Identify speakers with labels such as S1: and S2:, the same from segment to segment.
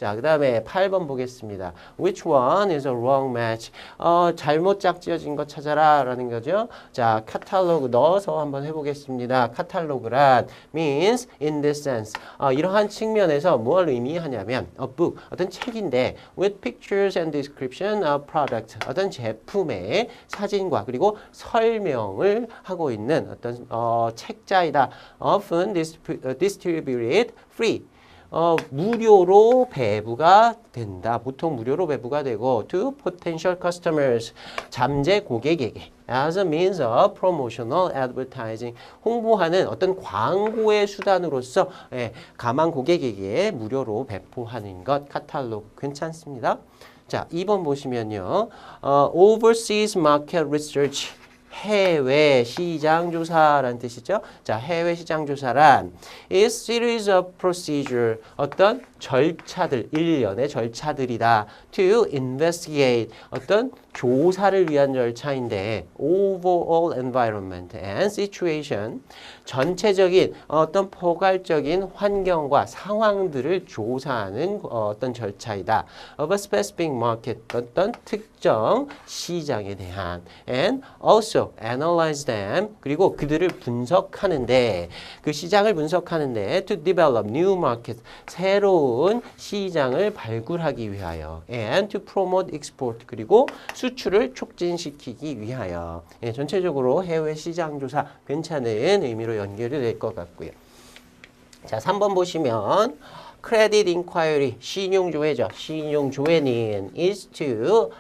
S1: 자, 그 다음에 8번 보겠습니다. Which one is a wrong match? 잘못 짝지어진 거 찾아라 라는 거죠. 자, 카탈로그 넣어서 한번 해보겠습니다. 카탈로그란 means in this sense. 이러한 측면에서 뭘 의미하냐면 a book, 어떤 책인데 with pictures and description of product, 어떤 제품의 사진과 그리고 설명을 하고 있는 어떤 책자이다. often distributed free. 무료로 배부가 된다. 보통 무료로 배부가 되고 to potential customers, 잠재 고객에게 as a means of promotional advertising, 홍보하는 어떤 광고의 수단으로서 가망 고객에게 무료로 배포하는 것, 카탈로그 괜찮습니다. 자, 2번 보시면요. overseas market research, 해외 시장 조사라는 뜻이죠. 자, 해외 시장 조사란 is series of procedure, 어떤 절차들, 일련의 절차들이다. to investigate, 어떤 조사를 위한 절차인데 overall environment and situation, 전체적인 어떤 포괄적인 환경과 상황들을 조사하는 어떤 절차이다. of a specific market, 어떤 특정 시장에 대한 and also analyze them, 그리고 그들을 분석하는데 그 시장을 분석하는데 to develop new market, 새로운 시장을 발굴하기 위하여 and to promote export, 그리고 수출을 촉진시키기 위하여. 전체적으로 해외 시장 조사 괜찮은 의미로 연결이 될 것 같고요. 자, 3번 보시면 credit inquiry, 신용조회죠. 신용조회는 is to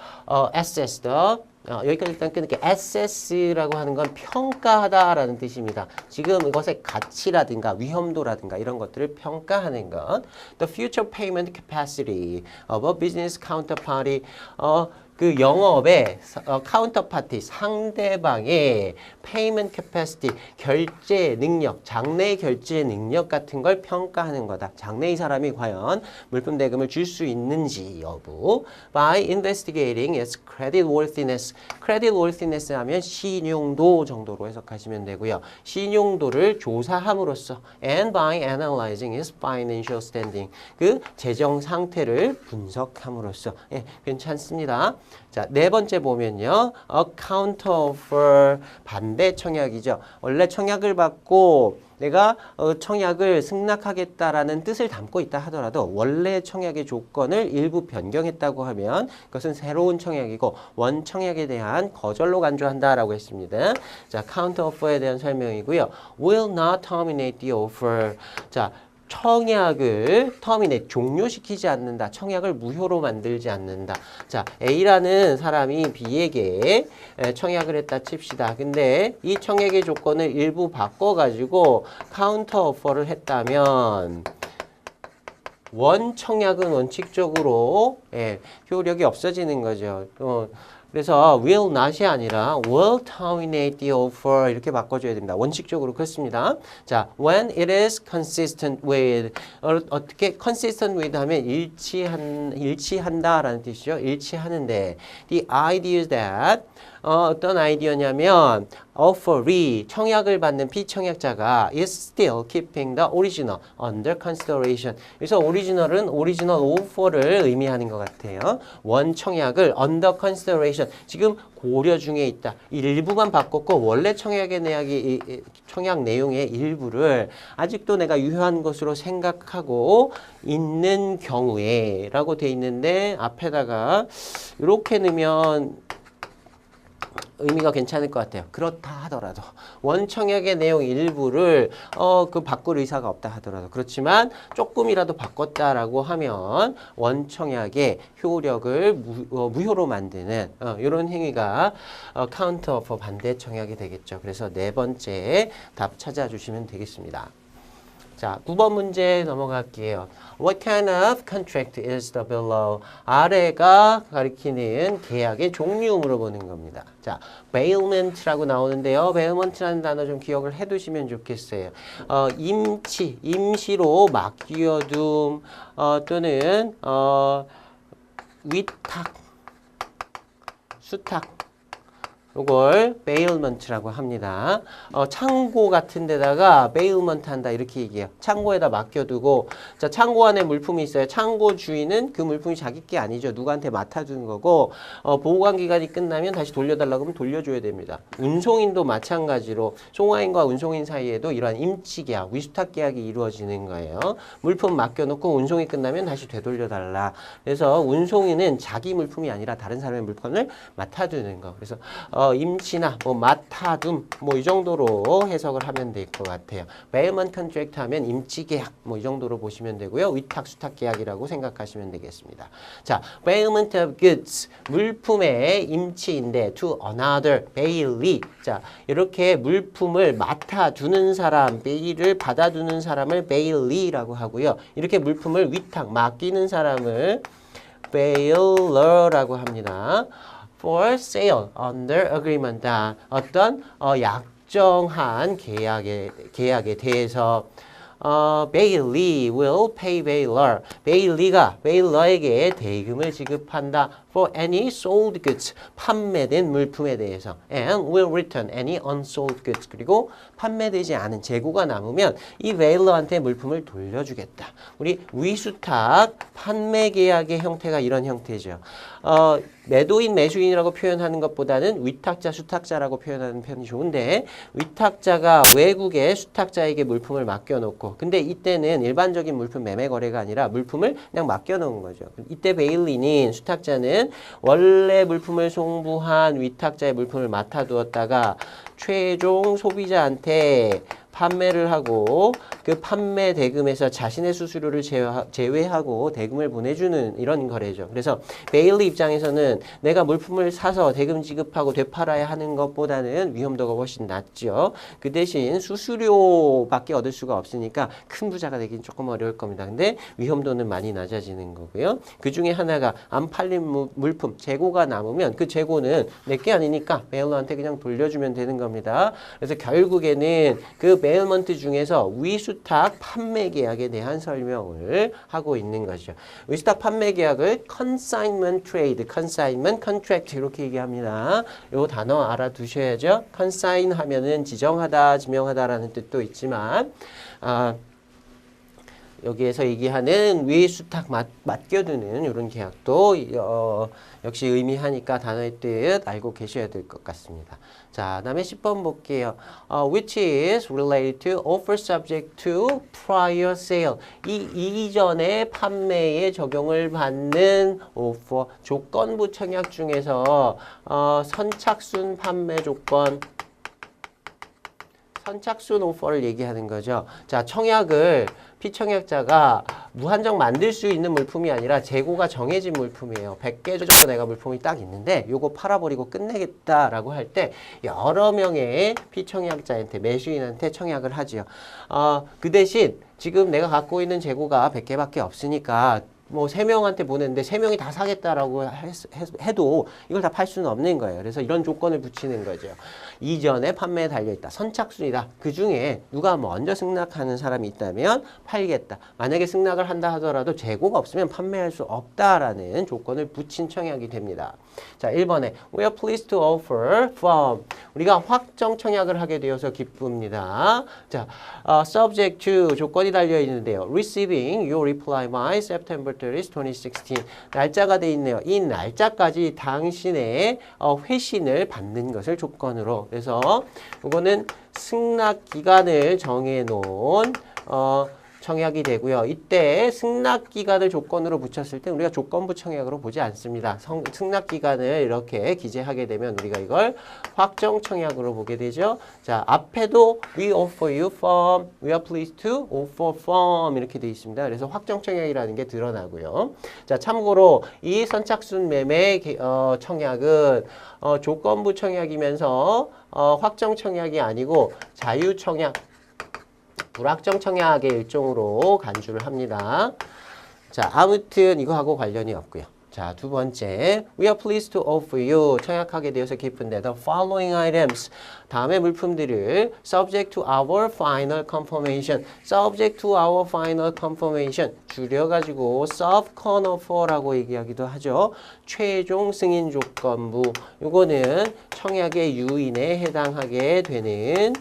S1: assess the 여기까지 일단 끊을게요. assess라고 하는 건 평가하다라는 뜻입니다. 지금 이것의 가치라든가 위험도라든가 이런 것들을 평가하는 것. The future payment capacity of a business counterparty, 그 영업의 카운터파티, 상대방의 payment capacity, 결제 능력, 장래 결제 능력 같은 걸 평가하는 거다. 장래 이 사람이 과연 물품 대금을 줄 수 있는지 여부. By investigating its creditworthiness. creditworthiness 하면 신용도 정도로 해석하시면 되고요. 신용도를 조사함으로써 and by analyzing its financial standing. 그 재정 상태를 분석함으로써. 괜찮습니다. 자, 네 번째 보면요. A counteroffer, 반대 청약이죠. 원래 청약을 받고 내가 청약을 승낙하겠다라는 뜻을 담고 있다 하더라도 원래 청약의 조건을 일부 변경했다고 하면 그것은 새로운 청약이고 원 청약에 대한 거절로 간주한다라고 했습니다. 자, counteroffer에 대한 설명이고요. Will not terminate the offer. 자, 청약을 terminate, 종료시키지 않는다. 청약을 무효로 만들지 않는다. 자, A라는 사람이 B에게 청약을 했다 칩시다. 근데 이 청약의 조건을 일부 바꿔가지고 카운터 오퍼를 했다면 원 청약은 원칙적으로 효력이 없어지는 거죠. 그래서 will not이 아니라 will terminate the offer 이렇게 바꿔줘야 됩니다. 원칙적으로 그렇습니다. 자, when it is consistent with, 어떻게 consistent with 하면 일치한다라는 뜻이죠. 일치하는데 the idea is that 어떤 아이디어냐면 offeree, 청약을 받는 피청약자가 is still keeping the original under consideration. 그래서 오리지널은 오리지널 offer를 의미하는 것 같아요. 원 청약을 under consideration, 지금 고려 중에 있다. 일부만 바꿨고 원래 청약의 청약 내용의 일부를 아직도 내가 유효한 것으로 생각하고 있는 경우에 라고 돼 있는데 앞에다가 이렇게 넣으면 의미가 괜찮을 것 같아요. 그렇다 하더라도 원청약의 내용 일부를 그 바꿀 의사가 없다 하더라도 그렇지만 조금이라도 바꿨다라고 하면 원청약의 효력을 무효로 만드는 이런 행위가 카운터 오퍼 반대 청약이 되겠죠. 그래서 네 번째 답 찾아주시면 되겠습니다. 자, 9번 문제 넘어갈게요. What kind of contract is the below? 아래가 가리키는 계약의 종류 물어보는 겁니다. 자, bailment라고 나오는데요. bailment라는 단어 좀 기억을 해두시면 좋겠어요. 임시로 맡겨둠 또는 위탁, 수탁 이걸 bailment라고 합니다. 창고 같은 데다가 bailment 한다 이렇게 얘기해요. 창고에다 맡겨두고 자 창고 안에 물품이 있어요. 창고 주인은 그 물품이 자기 게 아니죠. 누구한테 맡아주는 거고 보관 기간이 끝나면 다시 돌려달라고 하면 돌려줘야 됩니다. 운송인도 마찬가지로 송화인과 운송인 사이에도 이러한 임치계약, 위수탁 계약이 이루어지는 거예요. 물품 맡겨놓고 운송이 끝나면 다시 되돌려달라. 그래서 운송인은 자기 물품이 아니라 다른 사람의 물품을 맡아두는 거. 그래서 임치나 뭐 맡아둠 뭐 이 정도로 해석을 하면 될 것 같아요. bailment contract 하면 임치 계약 뭐 이 정도로 보시면 되고요. 위탁 수탁 계약이라고 생각하시면 되겠습니다. 자, bailment of goods 물품의 임치인데 to another bailey. 자, 이렇게 물품을 맡아두는 사람, 베일을 받아두는 사람을 bailey라고 하고요. 이렇게 물품을 위탁 맡기는 사람을 bailor라고 합니다. for sale under agreement. 어떤 약정한 계약에 대해서 bailey will pay bailor. bailey가 bailor에게 대금을 지급한다. for any sold goods. 판매된 물품에 대해서. and will return any unsold goods. 그리고 판매되지 않은 재고가 남으면 이 bailor한테 물품을 돌려주겠다. 우리 위수탁 판매 계약의 형태가 이런 형태죠. 매도인, 매수인이라고 표현하는 것보다는 위탁자, 수탁자라고 표현하는 편이 좋은데 위탁자가 외국의 수탁자에게 물품을 맡겨놓고 근데 이때는 일반적인 물품 매매 거래가 아니라 물품을 그냥 맡겨놓은 거죠. 이때 베일리는 수탁자는 원래 물품을 송부한 위탁자의 물품을 맡아두었다가 최종 소비자한테 판매를 하고 그 판매 대금에서 자신의 수수료를 제외하고 대금을 보내주는 이런 거래죠. 그래서 베일리 입장에서는 내가 물품을 사서 대금 지급하고 되팔아야 하는 것보다는 위험도가 훨씬 낮죠. 그 대신 수수료밖에 얻을 수가 없으니까 큰 부자가 되긴 조금 어려울 겁니다. 근데 위험도는 많이 낮아지는 거고요. 그 중에 하나가 안 팔린 물품, 재고가 남으면 그 재고는 내게 아니니까 베일러한테 그냥 돌려주면 되는 겁니다. 그래서 결국에는 그 베일먼트 중에서 위수탁 판매 계약에 대한 설명을 하고 있는 거죠. 위수탁 판매 계약을 consignment trade, consignment contract 이렇게 얘기합니다. 이 단어 알아두셔야죠. consign 하면은 지정하다, 지명하다라는 뜻도 있지만 여기에서 얘기하는 위수탁 맡겨두는 이런 계약도 역시 의미하니까 단어의 뜻 알고 계셔야 될 것 같습니다. 자, 다음에 10번 볼게요. Which is related to offer subject to prior sale. 이 이전의 판매에 적용을 받는 offer, 조건부 청약 중에서 선착순 판매 조건, 선착순 오퍼를 얘기하는 거죠. 자, 청약을 피청약자가 무한정 만들 수 있는 물품이 아니라 재고가 정해진 물품이에요. 100개 정도 내가 물품이 딱 있는데 요거 팔아버리고 끝내겠다라고 할 때 여러 명의 피청약자한테 매수인한테 청약을 하지요. 그 대신 지금 내가 갖고 있는 재고가 100개밖에 없으니까 뭐 3명한테 보냈는데 3명이 다 사겠다라고 해도 이걸 다 팔 수는 없는 거예요. 그래서 이런 조건을 붙이는 거죠. 이전에 판매에 달려있다. 선착순이다. 그 중에 누가 먼저 승낙하는 사람이 있다면 팔겠다. 만약에 승낙을 한다 하더라도 재고가 없으면 판매할 수 없다라는 조건을 붙인 청약이 됩니다. 자, 1번에 We are pleased to offer from. 우리가 확정 청약을 하게 되어서 기쁩니다. 자, subject to 조건이 달려있는데요. Receiving your reply by September 30, 2016. 날짜가 돼 있네요. 이 날짜까지 당신의 회신을 받는 것을 조건으로. 그래서 이거는 승낙 기간을 정해놓은 청약이 되고요. 이때 승낙 기간을 조건으로 붙였을 때 우리가 조건부 청약으로 보지 않습니다. 승낙 기간을 이렇게 기재하게 되면 우리가 이걸 확정 청약으로 보게 되죠. 자, 앞에도 we offer you from, we are pleased to offer from 이렇게 되어 있습니다. 그래서 확정 청약이라는 게 드러나고요. 자, 참고로 이 선착순 매매 청약은 조건부 청약이면서 확정 청약이 아니고 자유 청약, 불확정 청약의 일종으로 간주를 합니다. 자, 아무튼 이거하고 관련이 없고요. 자, 두 번째, we are pleased to offer you. 청약하게 되어서 기쁜데, the following items. 다음의 물품들을 subject to our final confirmation. subject to our final confirmation. 줄여가지고 subcon offer라고 얘기하기도 하죠. 최종 승인 조건부. 요거는 청약의 유인에 해당하게 되는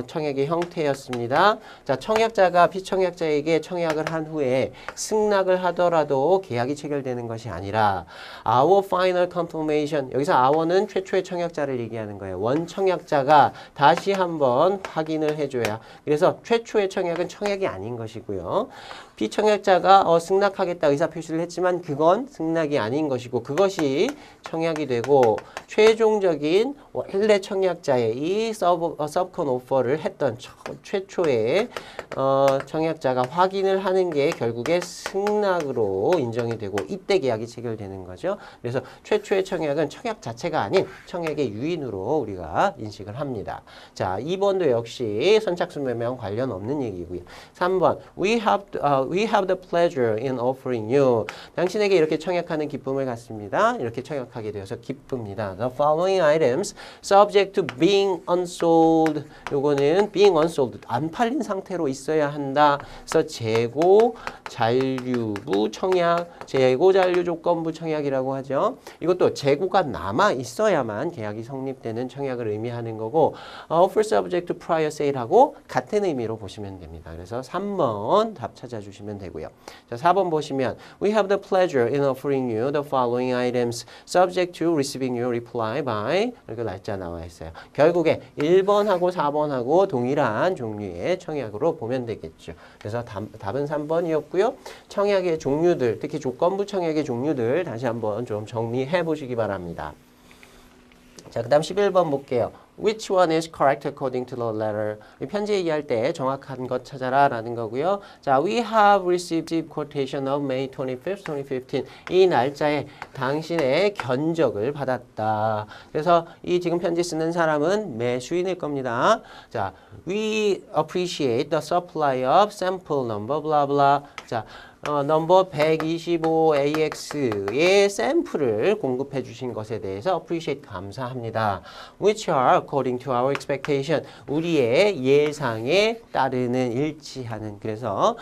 S1: 청약의 형태였습니다. 자, 청약자가 피청약자에게 청약을 한 후에 승낙을 하더라도 계약이 체결되는 것이 아니라 our final confirmation. 여기서 our는 최초의 청약자를 얘기하는 거예요. 원 청약자가 다시 한번 확인을 해줘야. 그래서 최초의 청약은 청약이 아닌 것이고요. 피청약자가 승낙하겠다 의사표시를 했지만 그건 승낙이 아닌 것이고 그것이 청약이 되고 최종적인 원래 청약자의 이 서브컨 오퍼를 했던 최초의 청약자가 확인을 하는 게 결국에 승낙으로 인정이 되고 이때 계약이 체결되는 거죠. 그래서 최초의 청약은 청약 자체가 아닌 청약의 유인으로 우리가 인식을 합니다. 자, 2번도 역시 선착순 매매와 관련 없는 얘기고요. 3번 We have the pleasure in offering you. 당신에게 이렇게 청약하는 기쁨을 갖습니다. 이렇게 청약하게 되어서 기쁩니다. The following items subject to being unsold. 요거는 being unsold. 안 팔린 상태로 있어야 한다. 그래서 재고 잔류부 청약, 재고 잔류 조건부 청약이라고 하죠. 이것도 재고가 남아 있어야만 계약이 성립되는 청약을 의미하는 거고 offer subject to prior sale하고 같은 의미로 보시면 됩니다. 그래서 3번 답 찾아주시면 되고요. 자, 4번 보시면 We have the pleasure in offering you the following items subject to receiving your reply by 이렇게 날짜 나와 있어요. 결국에 1번하고 4번하고 동일한 종류의 청약으로 보면 되겠죠. 그래서 답은 3번이었고요. 청약의 종류들, 특히 조건부 청약의 종류들 다시 한번 좀 정리해 보시기 바랍니다. 자, 그 다음 11번 볼게요. Which one is correct according to the letter? 편지 얘기할 때 정확한 것 찾아라 라는 거고요. 자, we have received quotation of May 25th, 2015. 이 날짜에 당신의 견적을 받았다. 그래서 이 지금 편지 쓰는 사람은 매수인일 겁니다. 자, we appreciate the supply of sample number blah blah. 자, 넘버 125AX의 샘플을 공급해 주신 것에 대해서 appreciate 감사합니다. Which are according to our expectation. 우리의 예상에 따르는 일치하는. 그래서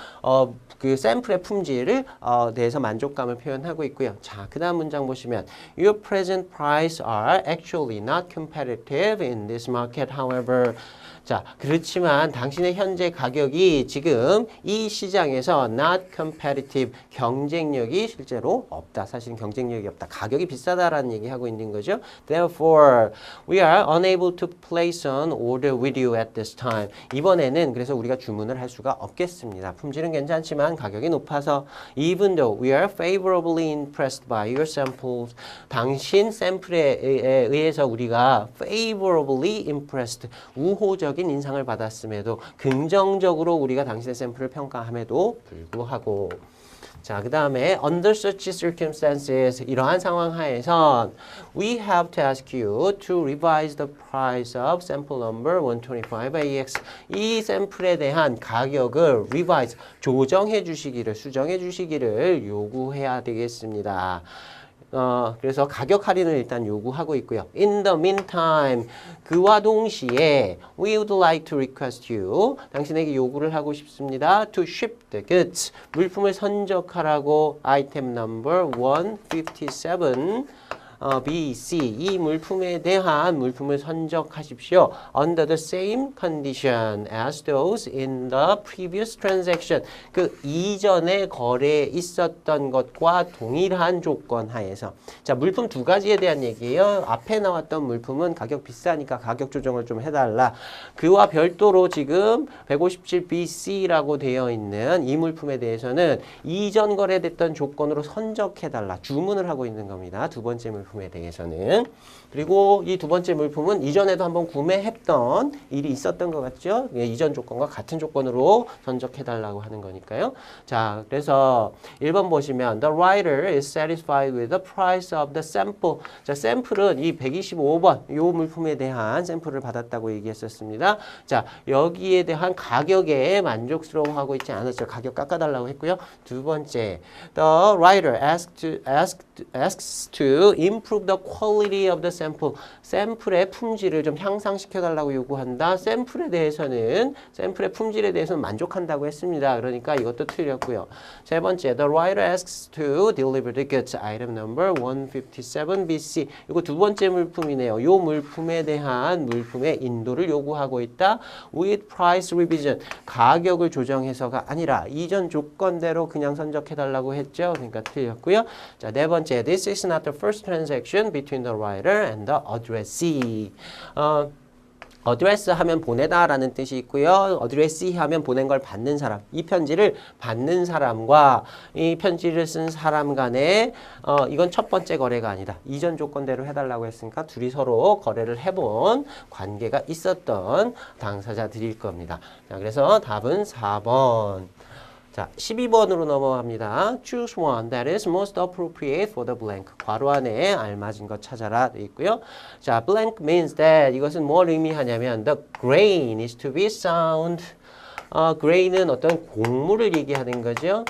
S1: 그 샘플의 품질을 대해서 만족감을 표현하고 있고요. 자, 그 다음 문장 보시면 Your present price are actually not competitive in this market, however. 자, 그렇지만 당신의 현재 가격이 지금 이 시장에서 not competitive, 경쟁력이 실제로 없다. 사실은 경쟁력이 없다. 가격이 비싸다라는 얘기하고 있는 거죠. Therefore, we are unable to place an order with you at this time. 이번에는 그래서 우리가 주문을 할 수가 없겠습니다. 품질은 괜찮지만 가격이 높아서 even though we are favorably impressed by your samples. 당신 샘플에 의해서 우리가 favorably impressed, 우호적 인상을 받았음에도 긍정적으로 우리가 당신의 샘플을 평가함에도 불구하고 자, 그 다음에 under such circumstances 이러한 상황 하에선 we have to ask you to revise the price of sample number 125AX 이 샘플에 대한 가격을 revise 조정해 주시기를 수정해 주시기를 요구해야 되겠습니다. 그래서 가격 할인을 일단 요구하고 있고요. In the meantime, 그와 동시에 we would like to request you, 당신에게 요구를 하고 싶습니다. To ship the goods, 물품을 선적하라고 item number 157 BC 이 물품에 대한 물품을 선적하십시오. Under the same condition as those in the previous transaction. 그 이전에 거래에 있었던 것과 동일한 조건 하에서. 자, 물품 두 가지에 대한 얘기예요. 앞에 나왔던 물품은 가격 비싸니까 가격 조정을 좀 해달라. 그와 별도로 지금 157 BC라고 되어 있는 이 물품에 대해서는 이전 거래됐던 조건으로 선적해달라. 주문을 하고 있는 겁니다. 두 번째 물품. 물품에 대해서는. 그리고 이 두 번째 물품은 이전에도 한번 구매했던 일이 있었던 것 같죠? 예, 이전 조건과 같은 조건으로 선적해달라고 하는 거니까요. 자, 그래서 1번 보시면 The writer is satisfied with the price of the sample. 자, 샘플은 이 125번 이 물품에 대한 샘플을 받았다고 얘기했었습니다. 자, 여기에 대한 가격에 만족스러워하고 있지 않았죠. 가격 깎아달라고 했고요. 두 번째, The writer asks to improve the quality of the sample. 샘플의 품질을 좀 향상시켜달라고 요구한다. 샘플의 품질에 대해서는 만족한다고 했습니다. 그러니까 이것도 틀렸고요. 세 번째, The writer asks to deliver the goods. item number 157 BC. 이거 두 번째 물품이네요. 이 물품에 대한 물품의 인도를 요구하고 있다. With price revision. 가격을 조정해서가 아니라 이전 조건대로 그냥 선적해달라고 했죠. 그러니까 틀렸고요. 자, 네 번째, This is not the first transaction between the writer and the addressee. 어드레스 하면 보내다라는 뜻이 있고요. 어드레시 하면 보낸 걸 받는 사람. 이 편지를 받는 사람과 이 편지를 쓴 사람 간에 이건 첫 번째 거래가 아니다. 이전 조건대로 해달라고 했으니까 둘이 서로 거래를 해본 관계가 있었던 당사자들일 겁니다. 자, 그래서 답은 4번. 자, 12번으로 넘어갑니다. Choose one that is most appropriate for the blank. 괄호 안에 알맞은 것 찾아라 돼 있고요. 자, blank means that 이것은 뭘 의미하냐면 the grain is to be sound. grain은 어떤 곡물을 얘기하는 거죠.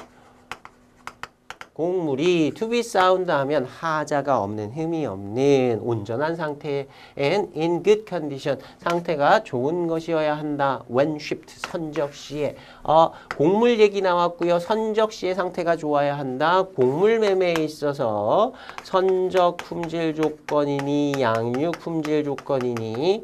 S1: 곡물이 to be sound 하면 하자가 없는, 흠이 없는 온전한 상태 and in good condition. 상태가 좋은 것이어야 한다. when shipped, 선적 시에. 곡물 얘기 나왔고요. 선적 시에 상태가 좋아야 한다. 곡물 매매에 있어서 선적 품질 조건이니 양육 품질 조건이니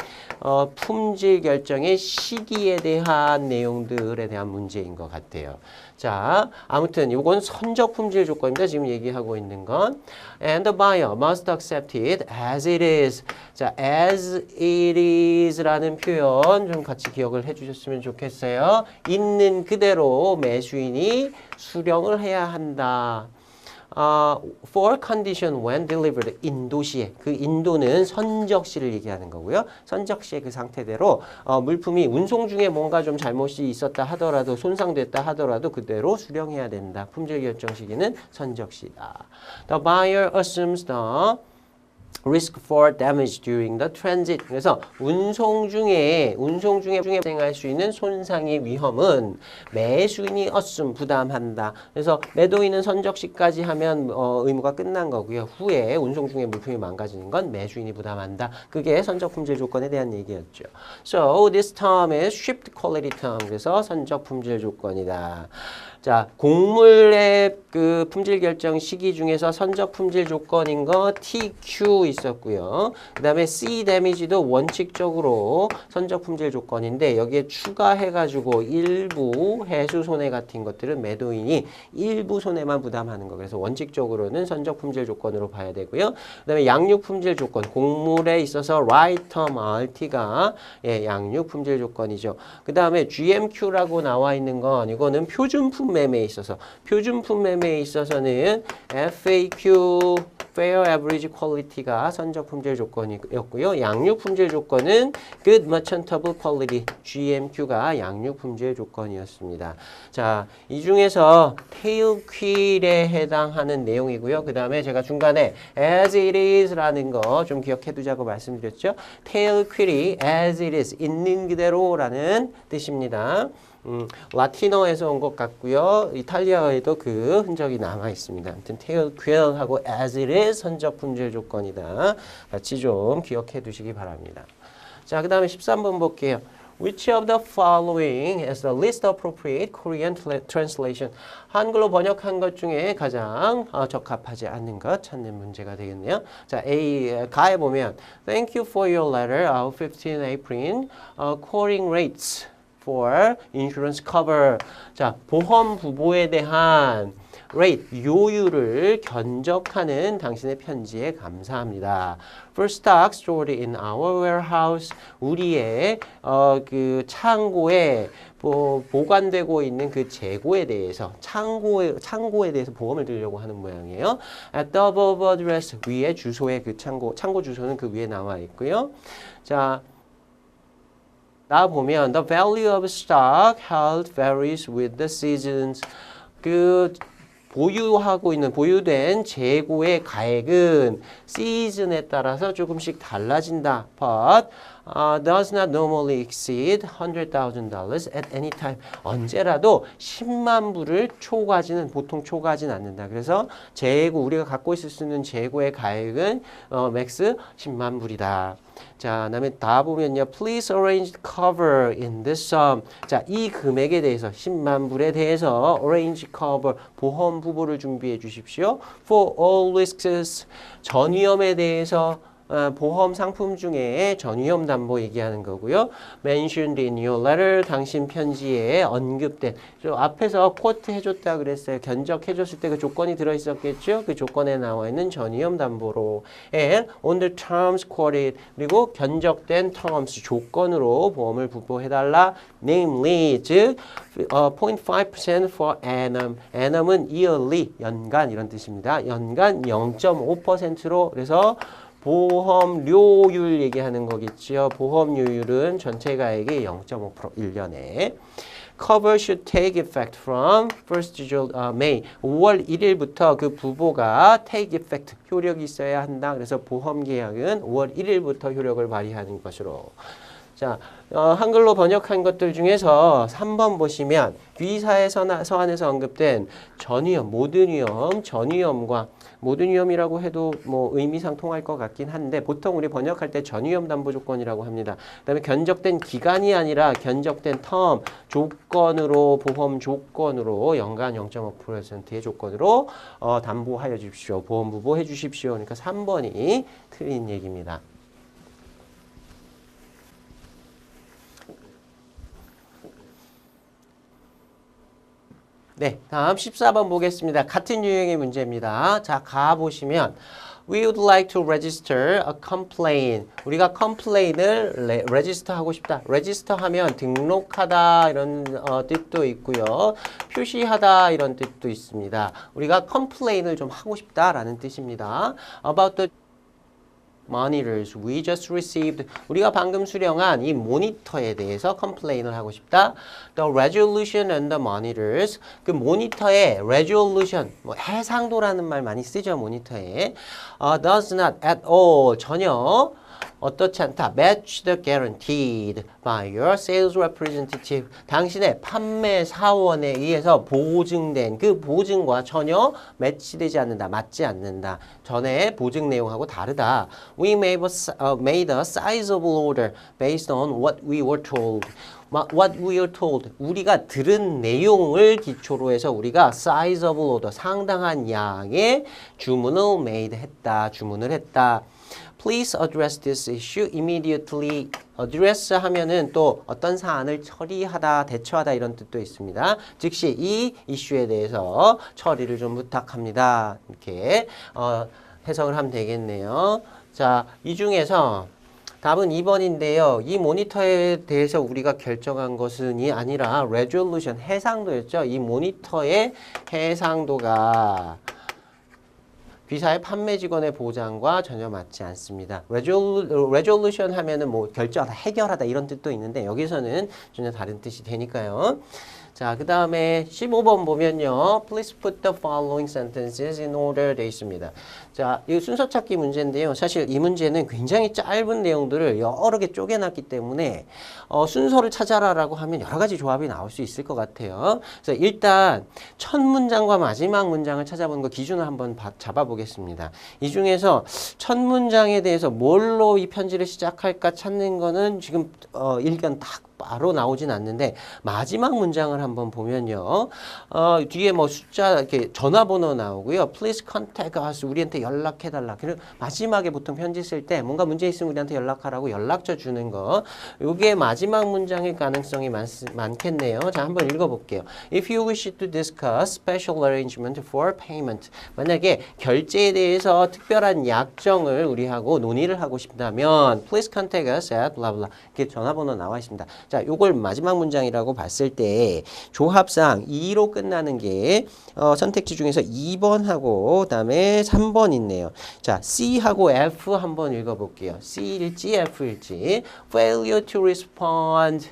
S1: 품질 결정의 시기에 대한 내용들에 대한 문제인 것 같아요. 자, 아무튼 이건 선적 품질 조건입니다. 지금 얘기하고 있는 건. And the buyer must accept it as it is. 자, as it is라는 표현 좀 같이 기억을 해주셨으면 좋겠어요. 있는 그대로 매수인이 수령을 해야 한다. For condition when delivered. 인도시에. 그 인도는 선적시를 얘기하는 거고요. 선적시의 그 상태대로 물품이 운송 중에 뭔가 좀 잘못이 있었다 하더라도 손상됐다 하더라도 그대로 수령해야 된다. 품질 결정 시기는 선적시다. The buyer assumes the risk for damage during the transit. 그래서 운송 중에 발생할 수 있는 손상의 위험은 매수인이 부담한다. 그래서 매도인은 선적시까지 하면 의무가 끝난 거고요. 후에 운송 중에 물품이 망가지는 건 매수인이 부담한다. 그게 선적 품질 조건에 대한 얘기였죠. So this term is shipped quality term. 그래서 선적 품질 조건이다. 자, 곡물의 그 품질 결정 시기 중에서 선적 품질 조건인 거 TQ 있었고요. 그 다음에 C 데미지도 원칙적으로 선적 품질 조건인데 여기에 추가해가지고 일부 해수 손해 같은 것들은 매도인이 일부 손해만 부담하는 거. 그래서 원칙적으로는 선적 품질 조건으로 봐야 되고요. 그 다음에 양육 품질 조건. 곡물에 있어서 right term RT가 양육 품질 조건이죠. 그 다음에 GMQ라고 나와 있는 건 이거는 표준품 매매에 있어서는 FAQ Fair Average Quality가 선적 품질 조건이었고요. 양육 품질 조건은 Good Merchantable Quality GMQ가 양육 품질 조건이었습니다. 자, 이 중에서 tail quill에 해당하는 내용이고요. 그 다음에 제가 중간에 as it is라는 거 좀 기억해 두자고 말씀드렸죠. tail quill이 as it is 있는 그대로라는 뜻입니다. 라틴어에서 온 것 같고요. 이탈리아에도 그 흔적이 남아 있습니다. 아무튼 tail quill하고 as it is 선적 품질 조건이다. 같이 좀 기억해 두시기 바랍니다. 자, 그 다음에 13번 볼게요. Which of the following is the least appropriate Korean translation? 한글로 번역한 것 중에 가장 적합하지 않는 것 찾는 문제가 되겠네요. 자, A 가에 보면 Thank you for your letter of 15 April. Quoting rates for insurance cover. 자, 보험 부보에 대한 rate, 요율을 견적하는 당신의 편지에 감사합니다. For stock stored in our warehouse, 우리의 그 창고에 보관되고 있는 그 재고에 대해서 창고에 대해서 보험을 들려고 하는 모양이에요. At the above address, 위에 주소에 그 창고 주소는 그 위에 나와 있고요. 자, 나 보면 the value of stock held varies with the seasons. 그 보유된 재고의 가액은 시즌에 따라서 조금씩 달라진다. But does not normally exceed $100,000 at any time. 언제라도 10만 불을 보통 초과하지는 않는다. 그래서 우리가 갖고 있을 수 있는 재고의 가액은 맥스 10만 불이다. 자, 그다음에 다 보면요. Please arrange the cover in this sum. 자, 이 금액에 대해서 10만 불에 대해서 arrange cover 보험 부보를 준비해 주십시오. For all risks 전위험에 대해서 보험 상품 중에 전위험 담보 얘기하는 거고요. Mentioned in your letter 당신 편지에 언급된 앞에서 쿼트 해줬다 그랬어요. 견적해줬을 때 그 조건이 들어있었겠죠. 그 조건에 나와 있는 전위험 담보로 and on the terms quoted 그리고 견적된 terms 조건으로 보험을 부보해달라. Namely 즉 0.5% for annum. annum은 yearly 연간 이런 뜻입니다. 연간 0.5%로 그래서 보험료율 얘기하는 거겠죠. 보험료율은 전체 가액의 0.5% 1년에. Cover should take effect from 1st May. 5월 1일부터 그 부보가 take effect, 효력이 있어야 한다. 그래서 보험 계약은 5월 1일부터 효력을 발휘하는 것으로. 자, 한글로 번역한 것들 중에서 3번 보시면 위사의 서한에서 언급된 전위험, 모든 위험, 전위험과 모든 위험이라고 해도 뭐 의미상 통할 것 같긴 한데 보통 우리 번역할 때 전위험 담보 조건이라고 합니다. 그다음에 견적된 기간이 아니라 견적된 텀 조건으로 보험 조건으로 연간 0.5%의 조건으로 담보하여 주십시오. 보험 부보해 주십시오. 그러니까 3번이 틀린 얘기입니다. 네, 다음 14번 보겠습니다. 같은 유형의 문제입니다. 자, 가보시면 We would like to register a complaint. 우리가 complaint을 register 하고 싶다. register 하면 등록하다 이런 뜻도 있고요. 표시하다 이런 뜻도 있습니다. 우리가 complaint을 좀 하고 싶다라는 뜻입니다. About the monitors we just received. 우리가 방금 수령한 이 모니터에 대해서 컴플레인을 하고 싶다. The resolution and the monitors. 그 모니터의 resolution, 뭐 해상도라는 말 많이 쓰죠. 모니터에. Does not at all. 전혀 어떻지 않다. Match the guaranteed by your sales representative. 당신의 판매 사원에 의해서 보증된 그 보증과 전혀 매치되지 않는다. 맞지 않는다. 전에 보증 내용하고 다르다. We made a sizable order based on what we were told. What we were told. 우리가 들은 내용을 기초로 해서 우리가 sizable order, 상당한 양의 주문을 주문을 했다. Please address this issue immediately. address 하면은 또 어떤 사안을 처리하다, 대처하다 이런 뜻도 있습니다. 즉시 이 이슈에 대해서 처리를 좀 부탁합니다. 이렇게 해석을 하면 되겠네요. 자, 이 중에서 답은 2번인데요. 이 모니터에 대해서 우리가 결정한 것은이 아니라 resolution, 해상도였죠. 이 모니터의 해상도가 B사의 판매 직원의 보장과 전혀 맞지 않습니다. resolution 하면은 뭐 결정하다, 해결하다 이런 뜻도 있는데 여기서는 전혀 다른 뜻이 되니까요. 자, 그 다음에 15번 보면요. Please put the following sentences in order 되어 있습니다. 자, 이 순서 찾기 문제인데요. 사실 이 문제는 굉장히 짧은 내용들을 여러 개 쪼개놨기 때문에 순서를 찾아라라고 하면 여러 가지 조합이 나올 수 있을 것 같아요. 그래서 일단 첫 문장과 마지막 문장을 찾아보는 거 기준을 한번 잡아보겠습니다. 이 중에서 첫 문장에 대해서 뭘로 이 편지를 시작할까 찾는 거는 지금 일견 딱 바로 나오진 않는데 마지막 문장을 한번 보면요. 뒤에 뭐 숫자 이렇게 전화번호 나오고요. Please contact us. 우리한테 연락해달라. 그리고 마지막에 보통 편지 쓸 때 뭔가 문제 있으면 우리한테 연락하라고 연락처 주는 거. 요게 마지막 문장일 가능성이 많겠네요. 자, 한번 읽어볼게요. If you wish to discuss special arrangement for payment. 만약에 결제에 대해서 특별한 약정을 우리하고 논의를 하고 싶다면 Please contact us at blah blah. 이렇게 전화번호 나와 있습니다. 자, 요걸 마지막 문장이라고 봤을 때 조합상 2로 끝나는 게 선택지 중에서 2번하고 그다음에 3번 있네요. 자, C하고 F 한번 읽어볼게요. C일지 F일지. Failure to respond.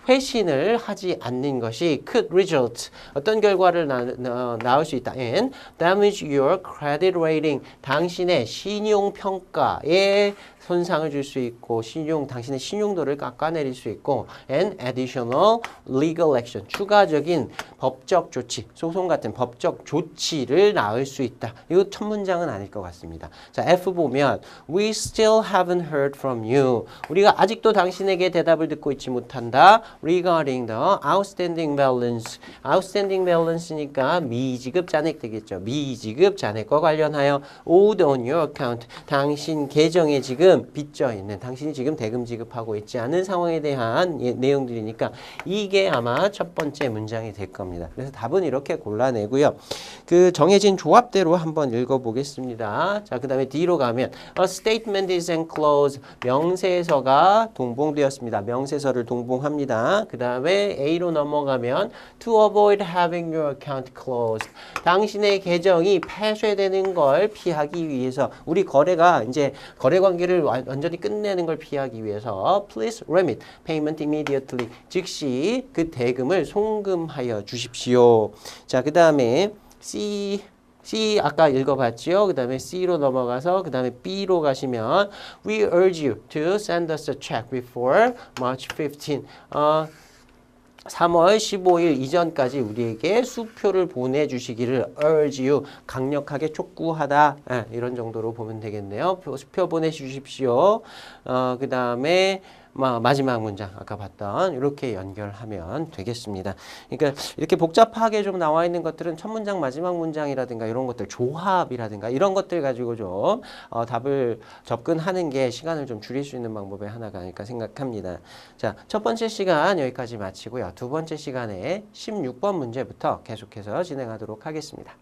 S1: 회신을 하지 않는 것이 could result 어떤 결과를 낳을 수 있다. And damage your credit rating 당신의 신용 평가에 손상을 줄 수 있고 당신의 신용도를 깎아내릴 수 있고 and additional legal action 추가적인 법적 조치 소송 같은 법적 조치를 낳을 수 있다. 이거 첫 문장은 아닐 것 같습니다. 자, F 보면 we still haven't heard from you. 우리가 아직도 당신에게 대답을 듣고 있지 못한다. regarding the outstanding balance. outstanding balance니까 미지급 잔액 되겠죠. 미지급 잔액과 관련하여 owed on your account. 당신 계정에 지금 빚져 있는 당신이 지금 대금 지급하고 있지 않은 상황에 대한 내용들이니까 이게 아마 첫 번째 문장이 될 겁니다. 그래서 답은 이렇게 골라내고요. 그 정해진 조합대로 한번 읽어보겠습니다. 자, 그 다음에 D로 가면 A statement is enclosed. 명세서가 동봉되었습니다. 명세서를 동봉합니다. 그 다음에 A로 넘어가면 To avoid having your account closed. 당신의 계정이 폐쇄되는 걸 피하기 위해서 우리 거래가 이제 거래 관계를 완전히 끝내는 걸 피하기 위해서 Please remit payment immediately. 즉시 그 대금을 송금하여 주십시오. 자, 그 다음에 C 아까 읽어봤죠? 그 다음에 C로 넘어가서 그 다음에 B로 가시면 We urge you to send us a check before March 15. 3월 15일 이전까지 우리에게 수표를 보내주시기를 urge you 강력하게 촉구하다 이런 정도로 보면 되겠네요. 수표 보내주십시오. 그 다음에 마지막 문장 아까 봤던 이렇게 연결하면 되겠습니다. 그러니까 이렇게 복잡하게 좀 나와 있는 것들은 첫 문장 마지막 문장이라든가 이런 것들 조합이라든가 이런 것들 가지고 좀 답을 접근하는 게 시간을 좀 줄일 수 있는 방법의 하나가 아닐까 생각합니다. 자, 첫 번째 시간 여기까지 마치고요. 두 번째 시간에 16번 문제부터 계속해서 진행하도록 하겠습니다.